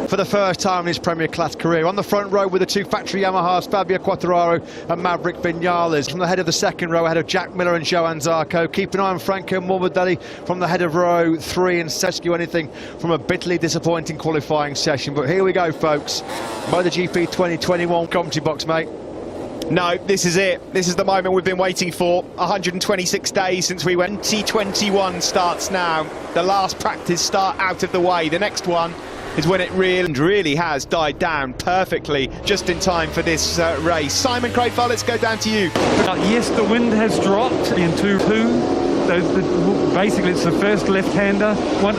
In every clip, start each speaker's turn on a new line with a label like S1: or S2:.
S1: for the first time in his Premier Class career. On the front row with the two factory Yamahas, Fabio Quartararo and Maverick Vinales. From the head of the second row, ahead of Jack Miller and Johann Zarco. Keep an eye on Franco Morbidelli from the head of row 3 and rescue anything from a bitterly disappointing qualifying session. But here we go, folks. MotoGP 2021 commentary box, mate.
S2: No, this is it. This is the moment we've been waiting for. 126 days since we went. 2021 starts now. The last practice start out of the way. The next one is when it really has died down perfectly, just in time for this race. Simon Crayford, let's go down to you.
S3: Yes, the wind has dropped in 2-2. Basically, it's the first left-hander,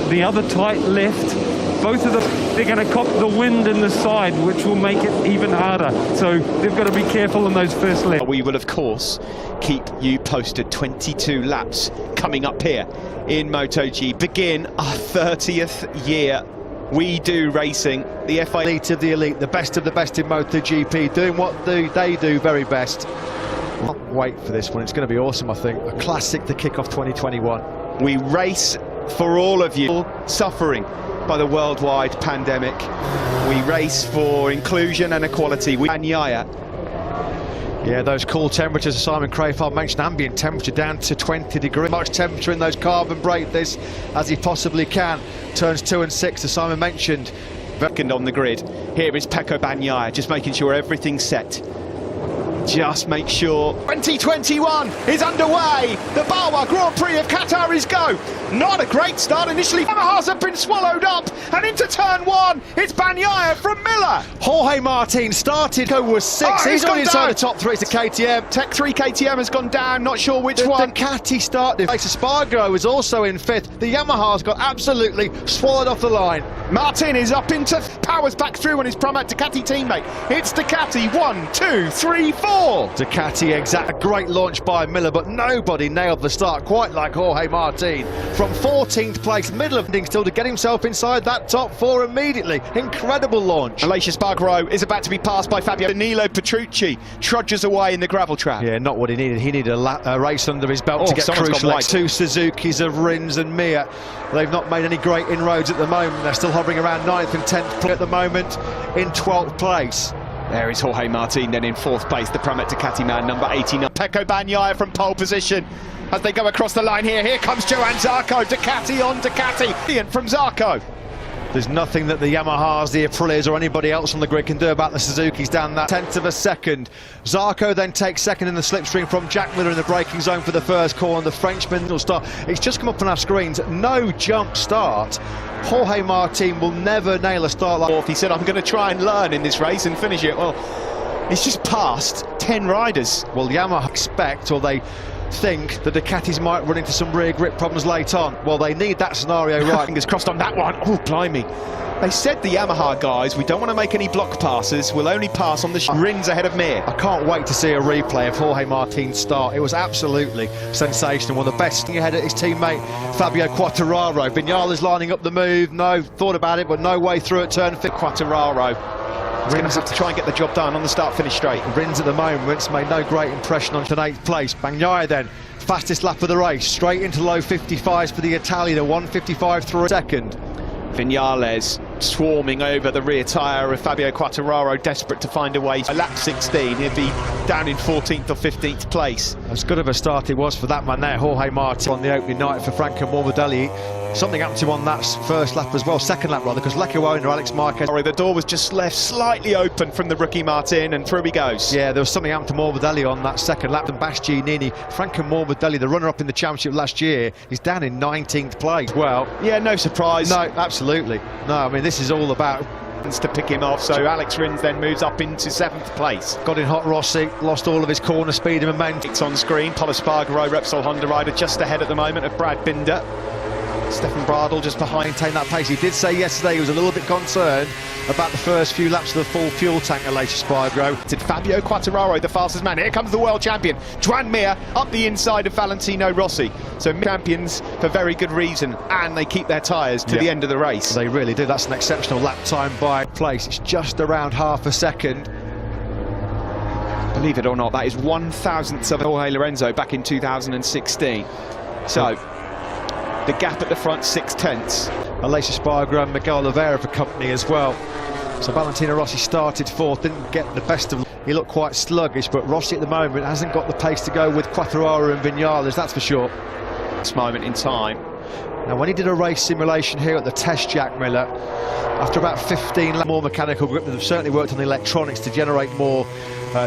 S3: the other tight left. Both of them, they're going to cop the wind in the side, which will make it even harder. So they've got to be careful on those first left.
S2: We will, of course, keep you posted. 22 laps coming up here in MotoGP. Begin our 30th year. We do racing, the FI
S1: elite of the elite, the best of the best in MotoGP, doing what they do very best. Can't wait for this one. It's going to be awesome, I think. A classic to kick off 2021.
S2: We race for all of you suffering by the worldwide pandemic. We race for inclusion and equality.
S1: Yeah, those cool temperatures, as Simon Crayford mentioned, ambient temperature down to 20 degrees. Much temperature in those carbon brake this as he possibly can. Turns 2 and 6, as Simon mentioned.
S2: Second on the grid. Here is Pecco Bagnaia, just making sure everything's set. Just make sure 2021 is underway. The Bawa Grand Prix of Qatar is go. Not a great start initially. Yamahas have been swallowed up, and into turn 1, it's Bagnaia from Miller.
S1: Jorge Martin started, was 6. He's on inside the top 3 to KTM.
S2: Tech 3 KTM has gone down, not sure which one.
S1: Ducati started. Espargaro was also in 5th. The Yamahas got absolutely swallowed off the line.
S2: Martin is up into, powers back through on his Pramac Ducati teammate. It's Ducati, 1, 2, 3, 4.
S1: Ducati, a great launch by Miller, but nobody nailed the start quite like Jorge Martin. From 14th place, middle of still to get himself inside that top 4 immediately. Incredible launch.
S2: Aleix Espargaro is about to be passed by Fabio. Danilo Petrucci trudges away in the gravel trap.
S1: Yeah, not what he needed. He needed a race under his belt to get crucial. Two Suzukis of Rins and Mir. They've not made any great inroads at the moment. They're still hovering around 9th and 10th at the moment, in 12th place.
S2: There is Jorge Martin then in 4th place, the Pramac Ducati man, number 89. Pecco Bagnaia from pole position as they go across the line here. Here comes Johann Zarco, Ducati on Ducati. From Zarco.
S1: There's nothing that the Yamahas, the Aprilias or anybody else on the grid can do about the Suzukis down that 10th of a second. Zarco then takes second in the slipstream from Jack Miller in the braking zone for the first corner. The Frenchman will start. It's just come up on our screens. No jump start. Jorge Martin will never nail a start like that.
S2: He said, I'm going to try and learn in this race and finish it. Well, it's just past 10 riders.
S1: Well, Yamaha expect, or they think, that Ducatis might run into some rear grip problems late on. Well, they need that scenario right.
S2: Fingers crossed on that one. Oh, blimey. They said, the Yamaha guys, we don't want to make any block passes. We'll only pass on the Rins ahead of Mir.
S1: I can't wait to see a replay of Jorge Martin's start. It was absolutely sensational. One of the best ahead of his teammate, Fabio Quartararo. Vinales lining up the move. No, thought about it, but no way through at turn 5.
S2: Quartararo. He's going to have to try and get the job done on the start-finish straight.
S1: Rins at the moment made no great impression on 8th place. Bagnaia then, fastest lap of the race, straight into low 55s for the Italian, a 1:55.3 second.
S2: Vinales swarming over the rear tyre of Fabio Quartararo, desperate to find a way. Lap 16, he'll be down in 14th or 15th place.
S1: As good of a start it was for that man there, Jorge Martin, on the opening night for Franco Morbidelli. Something happened to him on that first lap as well, second lap rather, because Lecco owner Alex Marquez.
S2: The door was just left slightly open from the rookie Martin, and through he goes.
S1: Yeah, there was something happened to Morbidelli on that second lap. And Bastianini, Franco Morbidelli, the runner-up in the championship last year, is down in 19th place. Well,
S2: yeah, no surprise.
S1: No, absolutely. No, I mean, this is all about
S2: to pick him off, so Alex Rins then moves up into 7th place.
S1: Got in hot Rossi, lost all of his corner speed and momentum.
S2: It's on screen, Pol Espargaro, Repsol Honda rider, just ahead at the moment of Brad Binder. Stefan Bradl just behind, maintain that pace. He did say yesterday he was a little bit concerned about the first few laps of the full fuel tank of Aleix Espargaro. Did Fabio Quartararo, the fastest man. Here comes the world champion, Joan Mir, up the inside of Valentino Rossi. So champions for very good reason, and they keep their tyres to the end of the race.
S1: They really do. That's an exceptional lap time by place. It's just around half a second.
S2: Believe it or not, that is 1,000th of Jorge Lorenzo back in 2016. So The gap at the front, 6/10.
S1: Aleix Espargaro and Miguel Oliveira for company as well. So Valentino Rossi started fourth, didn't get the best of. He looked quite sluggish, but Rossi at the moment hasn't got the pace to go with Quartararo and Vinales, that's for sure.
S2: This moment in time.
S1: Now, when he did a race simulation here at the test, Jack Miller, after about 15 laps, more mechanical grip, they've certainly worked on the electronics to generate more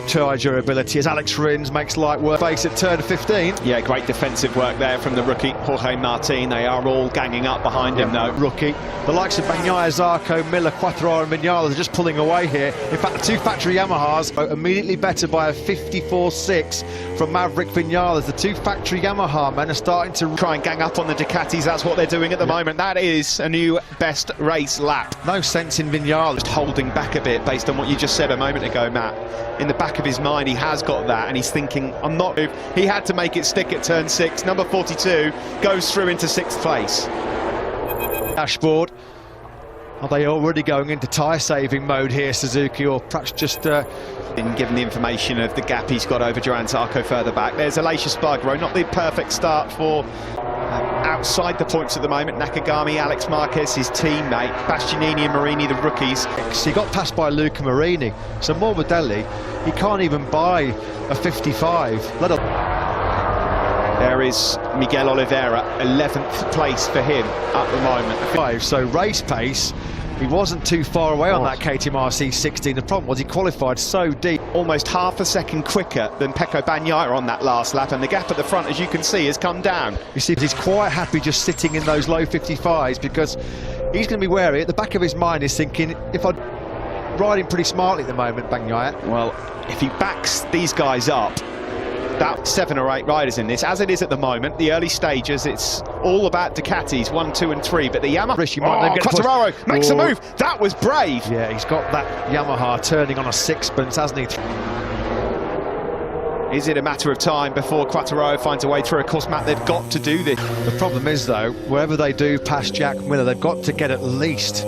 S1: tyre durability, as Alex Rins makes light work face at turn 15.
S2: Yeah, great defensive work there from the rookie Jorge Martin. They are all ganging up behind him though.
S1: Rookie. The likes of Bagnaia, Zarco, Miller, Quartararo and Vinales are just pulling away here. In fact, the two factory Yamahas are immediately better by a 54.6 from Maverick Vinales. The two factory Yamaha men are starting to
S2: try and gang up on the Ducatis. That's what they're doing at the moment. That is a new best race lap.
S1: No sense in Vinales.
S2: Just holding back a bit based on what you just said a moment ago, Matt. In the back of his mind, he has got that, and he's thinking, I'm not. He had to make it stick at turn 6. Number 42 goes through into 6th place.
S1: Dashboard. Are they already going into tyre-saving mode here, Suzuki, or perhaps just...
S2: Been given the information of the gap he's got over Johann Zarco further back. There's Aleix Espargaro, not the perfect start for outside the points at the moment. Nakagami, Alex Marquez, his teammate, Bastianini and Marini, the rookies.
S1: He got passed by Luca Marini, so Morbidelli, he can't even buy a 55, let alone...
S2: There is Miguel Oliveira, 11th place for him at the moment.
S1: So race pace, he wasn't too far away on that KTM RC16. The problem was he qualified so deep.
S2: Almost half a second quicker than Pecco Bagnaia on that last lap, and the gap at the front, as you can see, has come down.
S1: You see, he's quite happy just sitting in those low 55s because he's going to be wary. At the back of his mind is thinking, if I'm riding pretty smartly at the moment, Bagnaia.
S2: Well, if he backs these guys up, that 7 or 8 riders in this, as it is at the moment, the early stages, it's all about Ducatis, 1, 2 and 3, but the Yamaha... Quartararo makes a move, that was brave!
S1: Yeah, he's got that Yamaha turning on a sixpence, hasn't he?
S2: Is it a matter of time before Quartararo finds a way through? Of course, Matt, they've got to do this.
S1: The problem is, though, wherever they do pass Jack Miller, they've got to get at least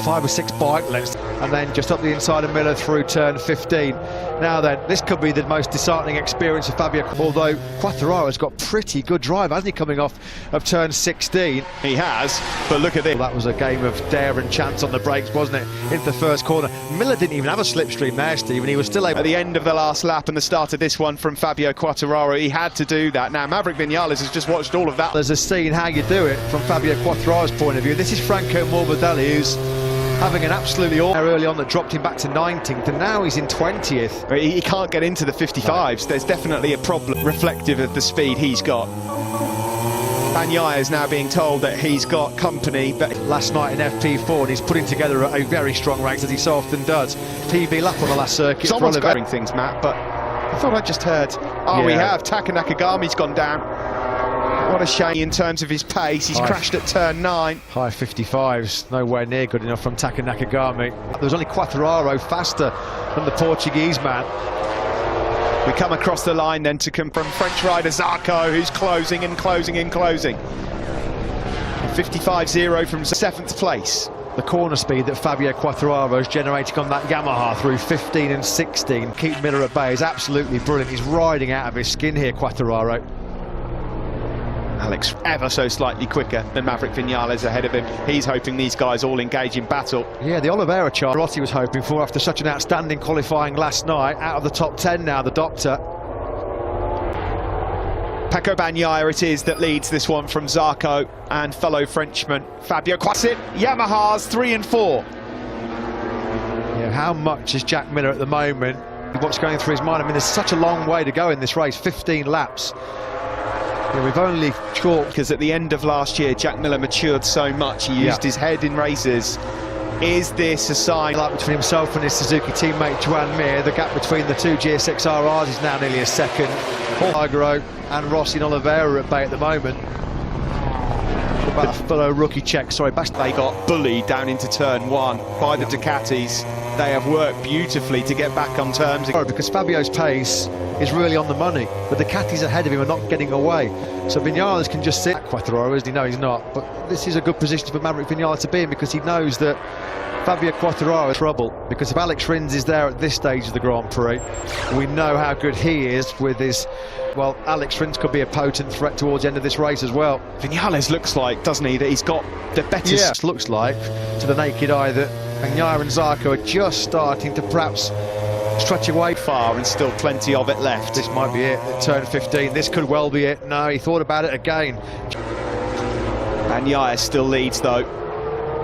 S1: 5 or 6 bike lengths, and then just up the inside of Miller through turn 15. Now then, this could be the most disheartening experience of Fabio, although Quartararo's got pretty good drive, hasn't he, coming off of turn 16?
S2: He has, but look at this.
S1: Well, that was a game of dare and chance on the brakes, wasn't it, into the first corner. Miller didn't even have a slipstream there, Steve, and he was still able...
S2: At the end of the last lap and the start of this one from Fabio Quartararo, he had to do that. Now, Maverick Vinales has just watched all of that.
S1: There's a scene how you do it from Fabio Quartararo's point of view. This is Franco Morbidelli, who's having an absolutely awful early on that dropped him back to 19th, and now he's in 20th.
S2: He can't get into the 55s. There's definitely a problem reflective of the speed he's got. Bagnaia is now being told that he's got company, but
S1: last night in FP4, and he's putting together a very strong race, as he so often does. PB lap on the last circuit.
S2: Someone's grabbing things, Matt, but I thought I just heard. Oh, yeah. We have. Taka Nakagami's gone down. What a shame in terms of his pace. He's crashed at turn 9.
S1: High 55s, nowhere near good enough from Taka Nakagami. There was only Quartararo faster than the Portuguese man.
S2: We come across the line then to come from French rider Zarco, who's closing and closing and closing. 55.0 from 7th place.
S1: The corner speed that Fabio Quartararo is generating on that Yamaha through 15 and 16, keep Miller at bay, is absolutely brilliant. He's riding out of his skin here, Quartararo.
S2: Alex ever so slightly quicker than Maverick Vinales ahead of him. He's hoping these guys all engage in battle.
S1: Yeah, the Oliveira chart Rossi was hoping for after such an outstanding qualifying last night. Out of the top 10 now, the doctor.
S2: Pecco Bagnaia it is that leads this one from Zarco and fellow Frenchman Fabio Quartararo. Yamahas 3 and 4.
S1: Yeah, how much is Jack Miller at the moment? What's going through his mind? I mean, there's such a long way to go in this race, 15 laps. Yeah, we've only chalked...
S2: Because at the end of last year, Jack Miller matured so much, he used his head in races. Is this a sign?
S1: Like between himself and his Suzuki teammate Joan Mir, the gap between the two GSX-RRs is now nearly a second. Agro and Rossi and Oliveira are at bay at the moment. About a fellow rookie check, sorry,
S2: They got bullied down into turn 1 by the Ducatis. They have worked beautifully to get back on terms.
S1: Because Fabio's pace is really on the money, but the Ducatis ahead of him are not getting away. So Vinales can just sit at Quartararo, as he knows he's not. But this is a good position for Maverick Vinales to be in, because he knows that Fabio Quartararo is trouble. Because if Alex Rins is there at this stage of the Grand Prix, we know how good he is with his... Well, Alex Rins could be a potent threat towards the end of this race as well.
S2: Vinales looks like, doesn't he, that he's got the better...
S1: Yeah, it looks like, to the naked eye, that Bagnaia and Zarco are just starting to perhaps stretch away
S2: far, and still plenty of it left.
S1: This might be it, at turn 15. This could well be it. No, he thought about it again.
S2: Bagnaia still leads, though.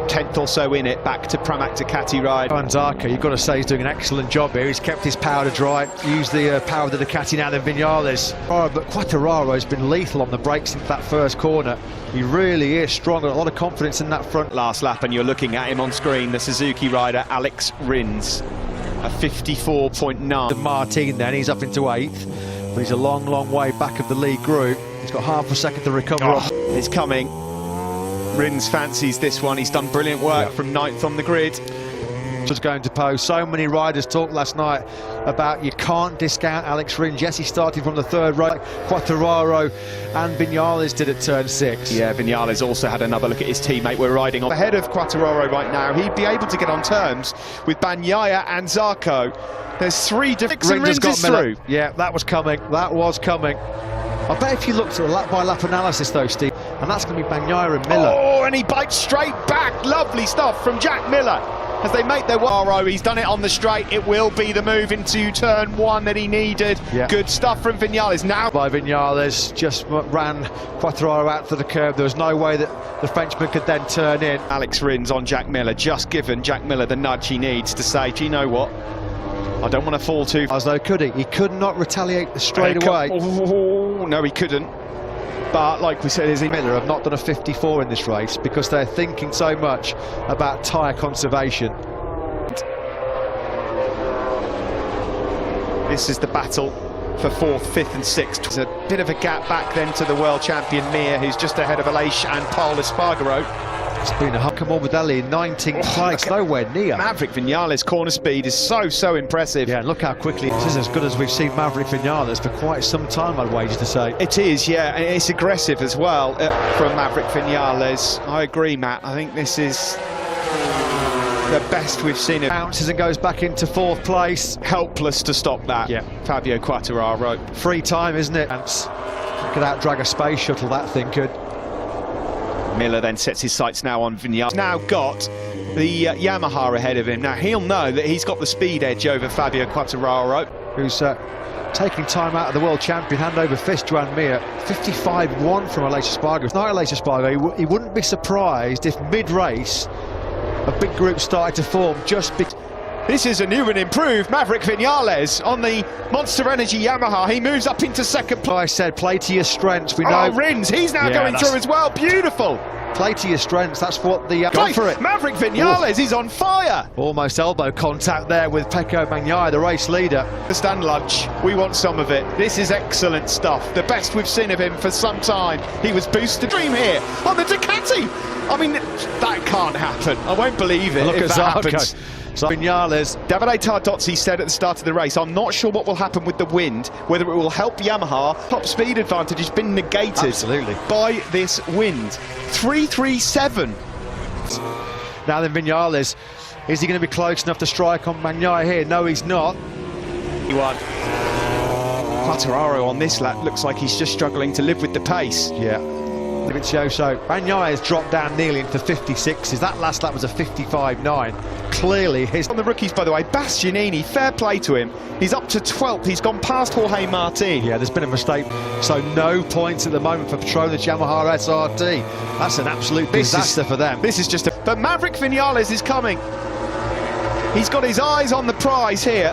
S2: 10th or so in it, back to Pramac Ducati ride.
S1: And Zarco, you've got to say, he's doing an excellent job here. He's kept his powder dry, used the power of the Ducati now than Vinales. Oh, but Quartararo has been lethal on the brakes since that first corner. He really is strong, got a lot of confidence in that front.
S2: Last lap, and you're looking at him on screen, the Suzuki rider, Alex Rins, a 54.9.
S1: The Martin then, he's up into 8th, but he's a long, long way back of the lead group. He's got half a second to recover.
S2: It's coming. Rins fancies this one. He's done brilliant work from 9th on the grid.
S1: Just going to pose. So many riders talked last night about you can't discount Alex Rins. Yes, he started from the 3rd row. Quartararo and Vinales did at turn 6.
S2: Yeah, Vinales also had another look at his teammate. We're riding on ahead of Quartararo right now. He'd be able to get on terms with Bagnaia and Zarco. There's 3 different... Rins got through.
S1: Yeah, that was coming. That was coming. I bet if you looked at a lap-by-lap analysis, though, Steve, and that's going to be Bagnaia and Miller.
S2: Oh, and he bites straight back. Lovely stuff from Jack Miller as they make their way. He's done it on the straight. It will be the move into turn 1 that he needed. Yeah. Good stuff from Vinales. Now
S1: by Vinales, just ran Quartararo out to the curb. There was no way that the Frenchman could then turn in.
S2: Alex Rins on Jack Miller, just given Jack Miller the nudge he needs to say, do you know what? I don't want to fall too...
S1: As though could he? He could not retaliate straight away.
S2: Oh, no, he couldn't. But like we said,
S1: Miller have not done a 54 in this race because they're thinking so much about tyre conservation.
S2: This is the battle for 4th, 5th and 6th. There's a bit of a gap back then to the world champion Mir, who's just ahead of Aleix and Paul Espargaro.
S1: It's been a Huckamore with Ali in 19 plates, nowhere near.
S2: Maverick Vinales' corner speed is so impressive.
S1: Yeah, look how quickly this is as good as we've seen Maverick Vinales for quite some time, I'd wager to say.
S2: It is, yeah, and it's aggressive as well from Maverick Vinales. I agree, Matt. I think this is the best we've seen. It
S1: bounces and goes back into 4th place.
S2: Helpless to stop that.
S1: Yeah.
S2: Fabio Quartararo.
S1: Free time, isn't it? And could out-drag a space shuttle, that thing could.
S2: Miller then sets his sights now on Vinales. Now got the Yamaha ahead of him. Now he'll know that he's got the speed edge over Fabio Quartararo,
S1: who's taking time out of the world champion, hand over fist, Joan Mir. 55-1 from Aleix Espargaro. It's not Aleix Espargaro. He wouldn't be surprised if mid-race a big group started to form just because.
S2: This is a new and improved Maverick Vinales on the Monster Energy Yamaha. He moves up into 2nd place.
S1: I said, play to your strengths. We know.
S2: Oh, Rins, he's now going through as well. Beautiful.
S1: Play to your strengths. That's what the... Go for it.
S2: Maverick Vinales is on fire.
S1: Almost elbow contact there with Pecco Bagnaia, the race leader.
S2: Stand lunch. We want some of it. This is excellent stuff. The best we've seen of him for some time. He was boosted. Dream here on the Ducati. I mean, that can't happen. I won't believe it.
S1: Look
S2: if
S1: at
S2: that
S1: Zarco.
S2: happens.
S1: So Vinales.
S2: Davide Tardozzi said at the start of the race, I'm not sure what will happen with the wind, whether it will help Yamaha. Top speed advantage has been negated by this wind. 337.
S1: Now then, Vinales, is he going to be close enough to strike on Bagnaia here? No, he's not.
S2: He won. Quartararo on this lap looks like he's just struggling to live with the pace.
S1: Yeah. So Bagnaia has dropped down nearly into 56s. That last lap was a 55.9. Clearly his...
S2: On the rookies, by the way, Bastianini, fair play to him. He's up to 12th. He's gone past Jorge Martin.
S1: Yeah, there's been a mistake. So no points at the moment for Petronas Yamaha SRT. That's an absolute disaster for them.
S2: This is just a... But Maverick Vinales is coming. He's got his eyes on the prize here.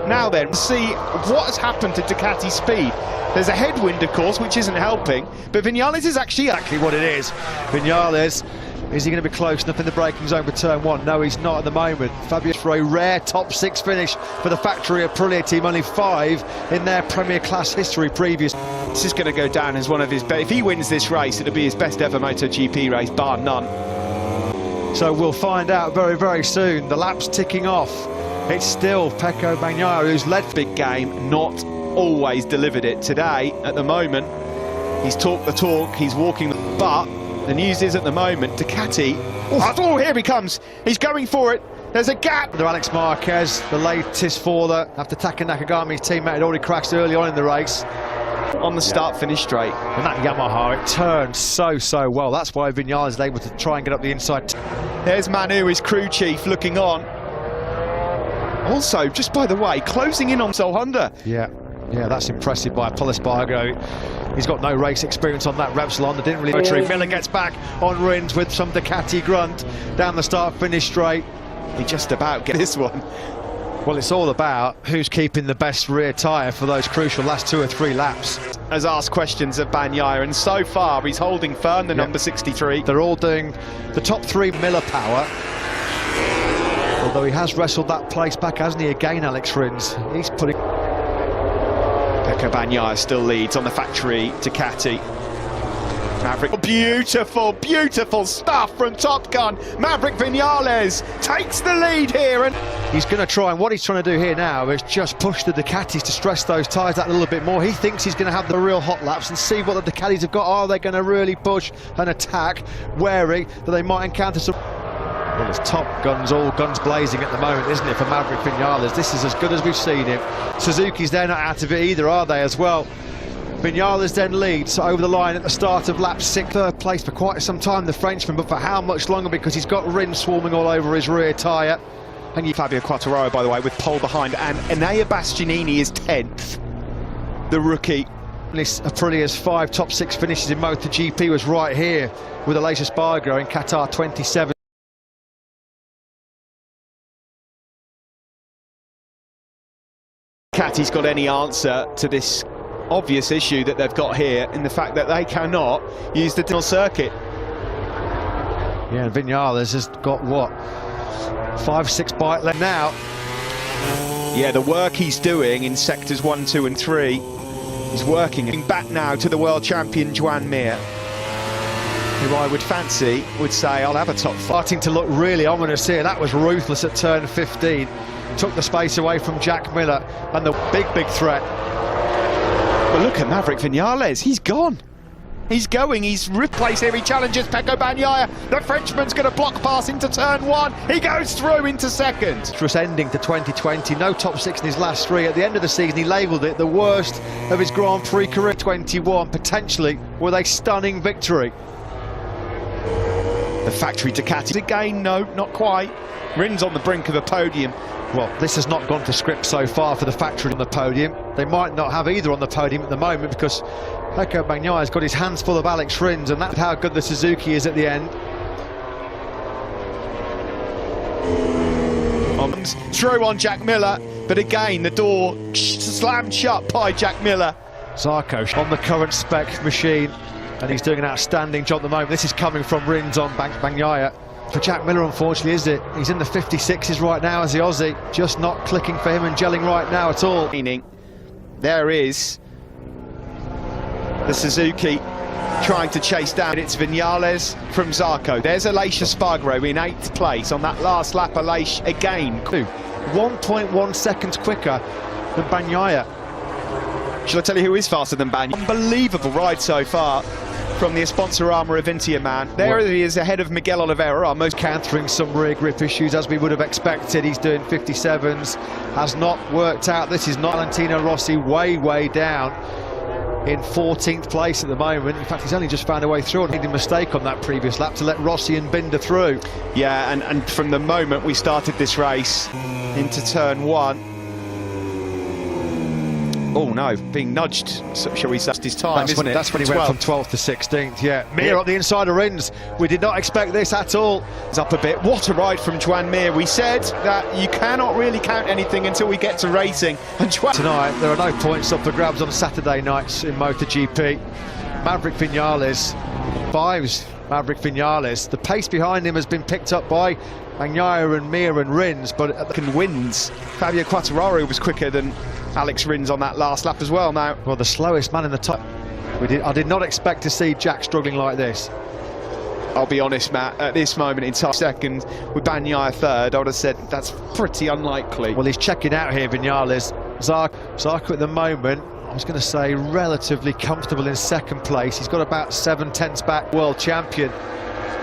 S2: Now then, see what has happened to Ducati speed. There's a headwind, of course, which isn't helping, but Vinales is actually
S1: exactly what it is. Vinales, is he going to be close enough in the braking zone for turn 1? No, he's not at the moment. Fabio for a rare top 6 finish for the factory Aprilia team, only 5 in their Premier Class history previous.
S2: This is going to go down as one of his best. If he wins this race, it'll be his best ever MotoGP race, bar none.
S1: So we'll find out very, very soon. The lap's ticking off. It's still Pecco Bagnaia who's led.
S2: Big game, not always delivered it. Today, at the moment, he's talked the talk, he's walking the... But the news is at the moment, Ducati... Oh, here he comes. He's going for it. There's a gap.
S1: Under Alex Marquez, the latest for the... After Taka Nakagami's teammate had already crashed early on in the race.
S2: On the start-finish straight.
S1: And that Yamaha, it turned so well. That's why Viñales is able to try and get up the inside.
S2: There's Manu, his crew chief, looking on. Also, just by the way, closing in on Losail Honda.
S1: Yeah, that's impressive by Paul Espargaro. He's got no race experience on that Repsol Honda, didn't really... Miller gets back on Rins with some Ducati grunt down the start-finish straight.
S2: He just about gets this one.
S1: Well, it's all about who's keeping the best rear tyre for those crucial last 2 or 3 laps.
S2: Has asked questions of Bagnaia, and so far he's holding firm, the number 63.
S1: They're all doing the top 3 Miller power. Although he has wrestled that place back, hasn't he, again, Alex Rins? He's putting...
S2: Pecco Bagnaia still leads on the factory Ducati. Maverick, beautiful stuff from Top Gun. Maverick Viñales takes the lead here, and
S1: he's going to try, and what he's trying to do here now is just push the Ducatis to stress those tyres that a little bit more. He thinks he's going to have the real hot laps and see what the Ducatis have got. Are they going to really push and attack, wary that they might encounter some... Well, it's Top Guns, all guns blazing at the moment, isn't it, for Maverick Viñales? This is as good as we've seen him. Suzuki's they're not out of it either, are they, as well? Viñales then leads over the line at the start of lap 6. Third place for quite some time, the Frenchman, but for how much longer? Because he's got Rins swarming all over his rear tyre.
S2: And Fabio Quartararo, by the way, with pole behind, and Enea Bastianini is 10th, the rookie.
S1: Aprilia's 5 top 6 finishes in MotoGP was right here with Aleix Espargaro in Qatar 27.
S2: Ducati's got any answer to this obvious issue that they've got here in the fact that they cannot use the tunnel circuit.
S1: Yeah, and Viñales has got what, 5-6 bike left now.
S2: Yeah, the work he's doing in sectors 1, 2 and 3 is working. Back now to the world champion Joan Mir, who I would fancy would say I'll have a top 5.
S1: Starting to look really ominous here. That was ruthless at turn 15. Took the space away from Jack Miller, and the big threat.
S2: But look at Maverick Viñales, he's gone. He's going, he's replaced here, he challenges Pecco Bagnaia. The Frenchman's going to block pass into turn 1. He goes through into second.
S1: Just ending to 2020, no top 6 in his last 3. At the end of the season, he labelled it the worst of his Grand Prix career. 21, potentially with a stunning victory.
S2: The factory Ducati again, no, not quite. Rins on the brink of a podium.
S1: Well, this has not gone to script so far for the factory on the podium. They might not have either on the podium at the moment because Pecco Bagnaia has got his hands full of Alex Rins, and that's how good the Suzuki is at the end.
S2: Through on Jack Miller, but again the door slammed shut by Jack Miller.
S1: Zarco on the current spec machine, and he's doing an outstanding job at the moment. This is coming from Rins on Bagnaia. For Jack Miller, unfortunately, is it? He's in the 56s right now as the Aussie, just not clicking for him and gelling right now at all.
S2: There is the Suzuki trying to chase down. It's Viñales from Zarco. There's Aleix Espargaro in 8th place on that last lap. Aleix again.
S1: 1.1 seconds quicker than Bagnaia.
S2: Shall I tell you who is faster than Bagnaia? Unbelievable ride so far from the Sponsorama Avintia man. There he is ahead of Miguel Oliveira, our most
S1: countering some rear grip issues as we would have expected. He's doing 57s, has not worked out. This is not Valentino Rossi, way down in 14th place at the moment. In fact, he's only just found a way through and made a mistake on that previous lap to let Rossi and Binder through.
S2: Yeah, and from the moment we started this race into turn 1, oh no, being nudged, shall we say, his time.
S1: That's when he went from 12th to 16th, yeah. Mir up the inside of Rins. We did not expect this at all.
S2: It's up a bit. What a ride from Joan Mir. We said that you cannot really count anything until we get to racing. And
S1: tonight, there are no points up for grabs on Saturday nights in MotoGP. Maverick Viñales, 5's Maverick Viñales. The pace behind him has been picked up by Bagnaia and Mir and Rins, but
S2: wins. Fabio Quartararo was quicker than Alex Rins on that last lap as well now.
S1: Well, the slowest man in the top. I did not expect to see Jack struggling like this.
S2: I'll be honest, Matt, at this moment in time, second, with Bagnaia third, I would have said that's pretty unlikely.
S1: Well, he's checking out here, Vinales. Zarco at the moment, I was going to say, relatively comfortable in second place. He's got about 7/10 back, world champion,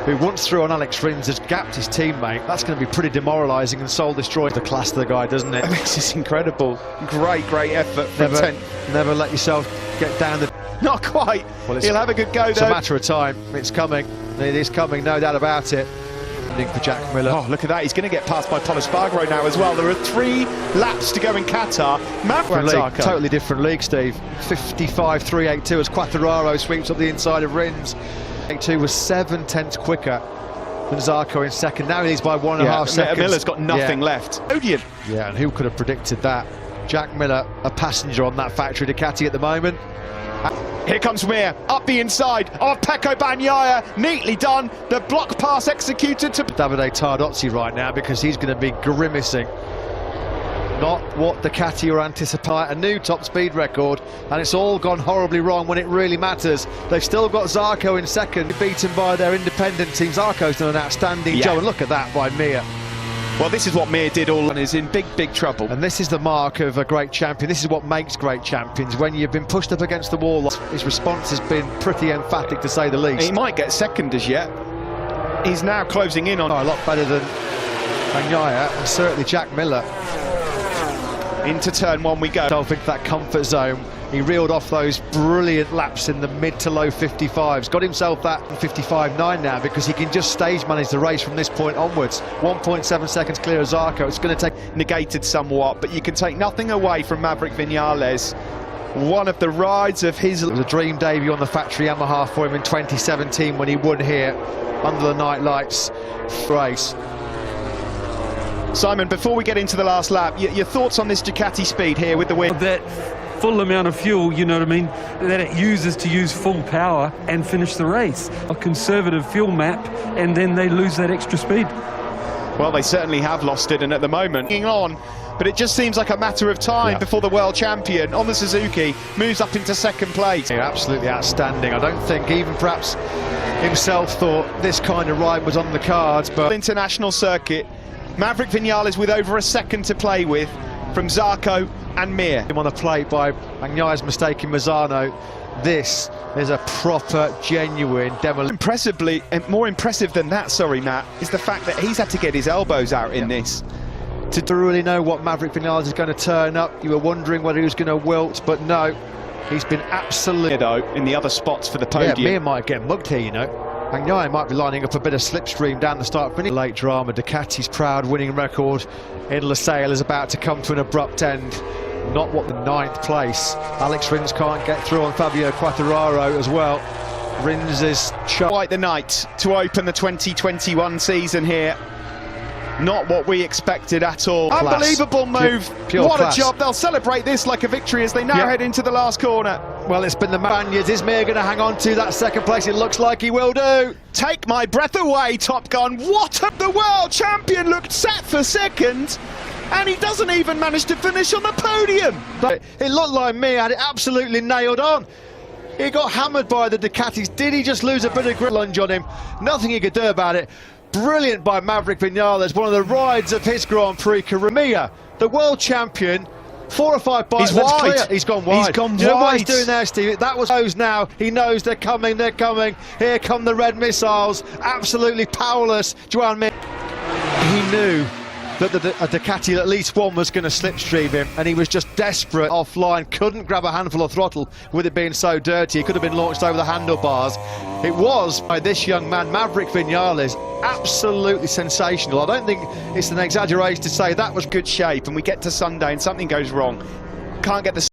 S1: who once through on Alex Rins has gapped his teammate. That's going to be pretty demoralising and soul-destroying the class of the guy, doesn't it?
S2: This is incredible. Great effort from
S1: Never let yourself get down the...
S2: Not quite. Well, he'll have a good go, though.
S1: It's a matter of time. It's coming. It is coming, no doubt about it. For Jack Miller.
S2: Oh, look at that. He's going to get past by Pol Espargaro now as well. There are 3 laps to go in Qatar.
S1: Totally different league, Steve. 55.382 as Quartararo sweeps up the inside of Rins. 82 was 7/10 quicker than Zarco in second. Now he's by 1.5 seconds.
S2: Miller's got nothing left. Odian.
S1: Yeah, and who could have predicted that? Jack Miller, a passenger on that factory Ducati at the moment.
S2: Here comes Mir, up the inside of Pecco Bagnaia, neatly done, the block pass executed to
S1: Davide Tardozzi right now, because he's going to be grimacing. Not what Ducati are anticipating, a new top speed record, and it's all gone horribly wrong when it really matters. They've still got Zarco in second, beaten by their independent team. Zarco's done an outstanding job, and look at that by Mir.
S2: Well, this is what Mir did all and is in big trouble.
S1: And this is the mark of a great champion. This is what makes great champions. When you've been pushed up against the wall, his response has been pretty emphatic, to say the least.
S2: He might get second as yet. He's now closing in on...
S1: a lot better than Bagnaia, and certainly Jack Miller.
S2: Into turn 1 we go.
S1: Into that comfort zone. He reeled off those brilliant laps in the mid to low 55s. Got himself that 55.9 now, because he can just stage manage the race from this point onwards. 1.7 seconds clear of Zarco. It's going to take...
S2: Negated somewhat, but you can take nothing away from Maverick Vinales. One of the rides of his...
S1: It was a dream debut on the factory Yamaha for him in 2017 when he won here under the night lights race.
S2: Simon, before we get into the last lap, your thoughts on this Ducati speed here with the win?
S3: That full amount of fuel, you know what I mean, that it uses to use full power and finish the race. A conservative fuel map, and then they lose that extra speed.
S2: Well, they certainly have lost it, and at the moment, on, but it just seems like a matter of time before the world champion on the Suzuki moves up into second place.
S1: Yeah, absolutely outstanding. I don't think even perhaps himself thought this kind of ride was on the cards, but...
S2: International circuit, Maverick Vinales with over a second to play with from Zarco and Mir.
S1: Him on the plate by Bagnaia's mistake in Mazzano. This is a proper, genuine demolition.
S2: Impressively, and more impressive than that, sorry Matt, is the fact that he's had to get his elbows out in this.
S1: To really know what Maverick Vinales is going to turn up, you were wondering whether he was going to wilt, but no, he's been absolutely...
S2: In the other spots for the podium.
S1: Yeah, Mir might get mugged here, you know. Bagnaia might be lining up a bit of slipstream down the start finish. Late drama. Ducati's proud winning record in Losail is about to come to an abrupt end. Not what the 9th place. Alex Rins can't get through on Fabio Quartararo as well. Rins is
S2: quite the night to open the 2021 season here. Not what we expected at all.
S1: Class.
S2: Unbelievable move.
S1: Pure
S2: what
S1: class.
S2: a job. They'll celebrate this like a victory as they now head into the last corner.
S1: Well, it's been the Spaniards. Is Mir going to hang on to that second place? It looks like he will do.
S2: Take my breath away, Top Gun. What the world champion looked set for second, and he doesn't even manage to finish on the podium.
S1: But it looked like Mir had it absolutely nailed on. He got hammered by the Ducatis. Did he just lose a bit of grip lunge on him? Nothing he could do about it. Brilliant by Maverick Vinales, one of the rides of his Grand Prix career. Mir, the world champion, 4 or 5 bites.
S2: He's wide.
S1: Clear. He's gone wide.
S2: He's gone wide.
S1: You know what he's doing there, Steve? That was knows now. He knows they're coming. They're coming. Here come the red missiles. Absolutely powerless. Joan Mir. He knew that a Ducati, at least one, was going to slipstream him, and he was just desperate offline. Couldn't grab a handful of throttle with it being so dirty. He could have been launched over the handlebars. It was by this young man, Maverick Vinales, absolutely sensational. I don't think it's an exaggeration to say that was
S2: good shape, and we get to Sunday and something goes wrong. Can't get the